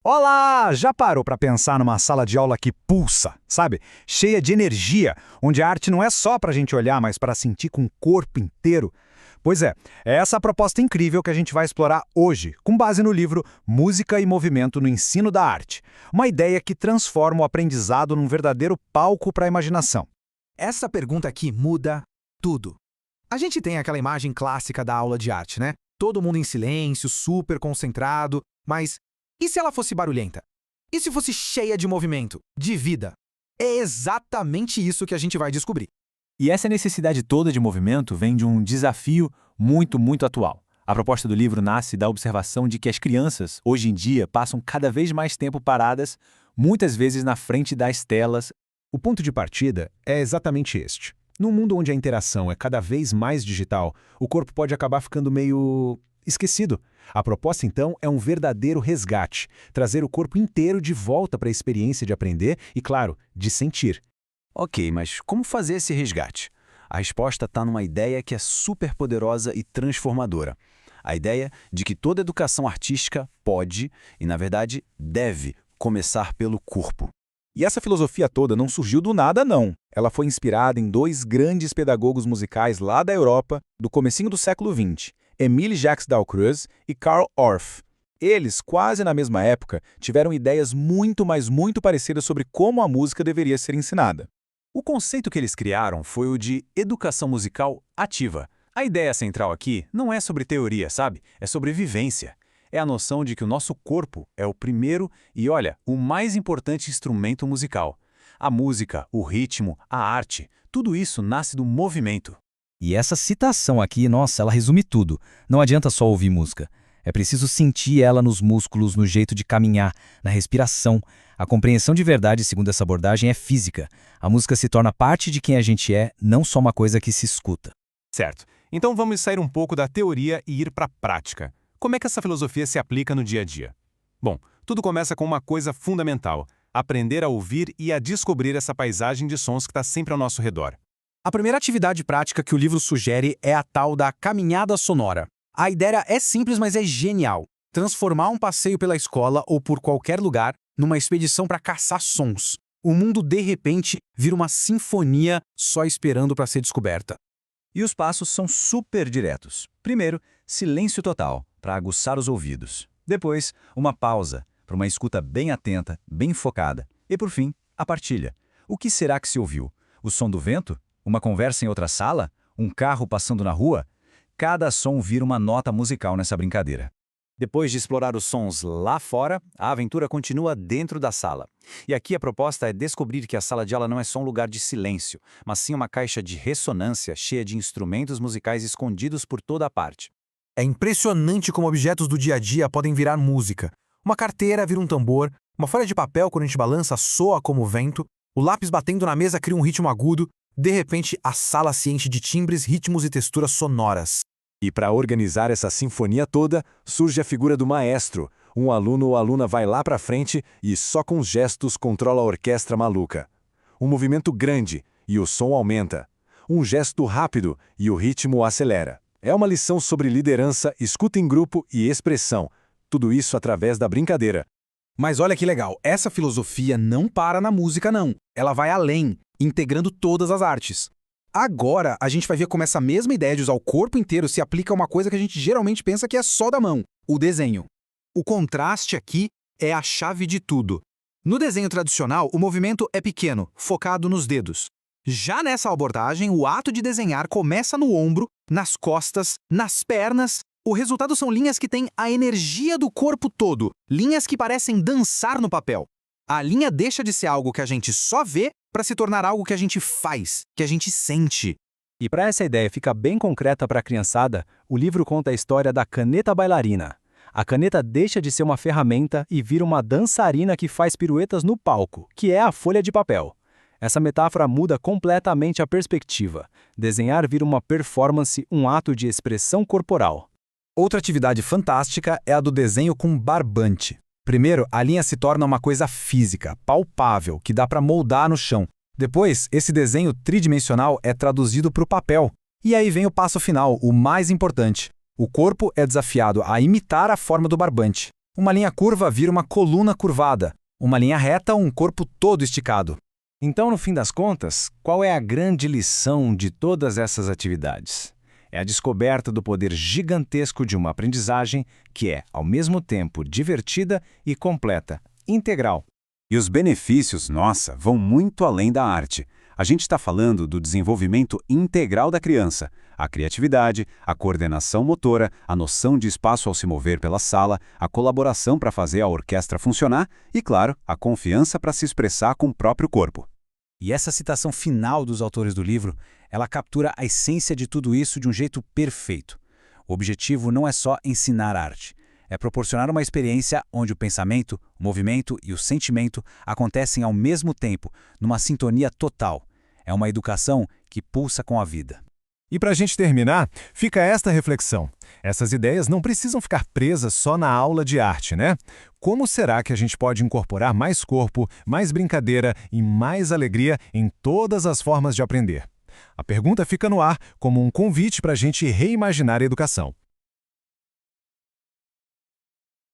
Olá! Já parou para pensar numa sala de aula que pulsa, sabe? Cheia de energia, onde a arte não é só para a gente olhar, mas para sentir com o corpo inteiro? Pois é essa a proposta incrível que a gente vai explorar hoje, com base no livro Música e Movimento no Ensino da Arte. Uma ideia que transforma o aprendizado num verdadeiro palco para a imaginação. Essa pergunta aqui muda tudo. A gente tem aquela imagem clássica da aula de arte, né? Todo mundo em silêncio, super concentrado, mas e se ela fosse barulhenta? E se fosse cheia de movimento, de vida? É exatamente isso que a gente vai descobrir. E essa necessidade toda de movimento vem de um desafio muito atual. A proposta do livro nasce da observação de que as crianças, hoje em dia, passam cada vez mais tempo paradas, muitas vezes na frente das telas. O ponto de partida é exatamente este. Num mundo onde a interação é cada vez mais digital, o corpo pode acabar ficando meio esquecido. A proposta, então, é um verdadeiro resgate, trazer o corpo inteiro de volta para a experiência de aprender e, claro, de sentir. Ok, mas como fazer esse resgate? A resposta está numa ideia que é super poderosa e transformadora. A ideia de que toda educação artística pode, e na verdade deve, começar pelo corpo. E essa filosofia toda não surgiu do nada, não. Ela foi inspirada em dois grandes pedagogos musicais lá da Europa, do comecinho do século XX, Émile Jacques Dalcroze e Carl Orff. Eles, quase na mesma época, tiveram ideias muito parecidas sobre como a música deveria ser ensinada. O conceito que eles criaram foi o de educação musical ativa. A ideia central aqui não é sobre teoria, sabe? É sobre vivência. É a noção de que o nosso corpo é o primeiro e, olha, o mais importante instrumento musical. A música, o ritmo, a arte, tudo isso nasce do movimento. E essa citação aqui, nossa, ela resume tudo. Não adianta só ouvir música. É preciso sentir ela nos músculos, no jeito de caminhar, na respiração. A compreensão de verdade, segundo essa abordagem, é física. A música se torna parte de quem a gente é, não só uma coisa que se escuta. Certo. Então vamos sair um pouco da teoria e ir para a prática. Como é que essa filosofia se aplica no dia a dia? Bom, tudo começa com uma coisa fundamental: aprender a ouvir e a descobrir essa paisagem de sons que está sempre ao nosso redor. A primeira atividade prática que o livro sugere é a tal da caminhada sonora. A ideia é simples, mas é genial. Transformar um passeio pela escola ou por qualquer lugar numa expedição para caçar sons. O mundo, de repente, vira uma sinfonia só esperando para ser descoberta. E os passos são super diretos. Primeiro, silêncio total, para aguçar os ouvidos. Depois, uma pausa, para uma escuta bem atenta, bem focada. E por fim, a partilha. O que será que se ouviu? O som do vento? Uma conversa em outra sala? Um carro passando na rua? Cada som vira uma nota musical nessa brincadeira. Depois de explorar os sons lá fora, a aventura continua dentro da sala. E aqui a proposta é descobrir que a sala de aula não é só um lugar de silêncio, mas sim uma caixa de ressonância cheia de instrumentos musicais escondidos por toda a parte. É impressionante como objetos do dia a dia podem virar música. Uma carteira vira um tambor, uma folha de papel, quando a gente balança, soa como vento, o lápis batendo na mesa cria um ritmo agudo, de repente a sala se enche de timbres, ritmos e texturas sonoras. E para organizar essa sinfonia toda, surge a figura do maestro. Um aluno ou aluna vai lá para frente e só com gestos controla a orquestra maluca. Um movimento grande e o som aumenta. Um gesto rápido e o ritmo acelera. É uma lição sobre liderança, escuta em grupo e expressão. Tudo isso através da brincadeira. Mas olha que legal, essa filosofia não para na música não. Ela vai além, integrando todas as artes. Agora, a gente vai ver como essa mesma ideia de usar o corpo inteiro se aplica a uma coisa que a gente geralmente pensa que é só da mão, o desenho. O contraste aqui é a chave de tudo. No desenho tradicional, o movimento é pequeno, focado nos dedos. Já nessa abordagem, o ato de desenhar começa no ombro, nas costas, nas pernas. O resultado são linhas que têm a energia do corpo todo, linhas que parecem dançar no papel. A linha deixa de ser algo que a gente só vê para se tornar algo que a gente faz, que a gente sente. E para essa ideia ficar bem concreta para a criançada, o livro conta a história da caneta bailarina. A caneta deixa de ser uma ferramenta e vira uma dançarina que faz piruetas no palco, que é a folha de papel. Essa metáfora muda completamente a perspectiva. Desenhar vira uma performance, um ato de expressão corporal. Outra atividade fantástica é a do desenho com barbante. Primeiro, a linha se torna uma coisa física, palpável, que dá para moldar no chão. Depois, esse desenho tridimensional é traduzido para o papel. E aí vem o passo final, o mais importante. O corpo é desafiado a imitar a forma do barbante. Uma linha curva vira uma coluna curvada. Uma linha reta, um corpo todo esticado. Então, no fim das contas, qual é a grande lição de todas essas atividades? É a descoberta do poder gigantesco de uma aprendizagem que é, ao mesmo tempo, divertida e completa, integral. E os benefícios, nossa, vão muito além da arte. A gente está falando do desenvolvimento integral da criança. A criatividade, a coordenação motora, a noção de espaço ao se mover pela sala, a colaboração para fazer a orquestra funcionar e, claro, a confiança para se expressar com o próprio corpo. E essa citação final dos autores do livro, ela captura a essência de tudo isso de um jeito perfeito. O objetivo não é só ensinar arte, é proporcionar uma experiência onde o pensamento, o movimento e o sentimento acontecem ao mesmo tempo, numa sintonia total. É uma educação que pulsa com a vida. E para a gente terminar, fica esta reflexão. Essas ideias não precisam ficar presas só na aula de arte, né? Como será que a gente pode incorporar mais corpo, mais brincadeira e mais alegria em todas as formas de aprender? A pergunta fica no ar como um convite para a gente reimaginar a educação.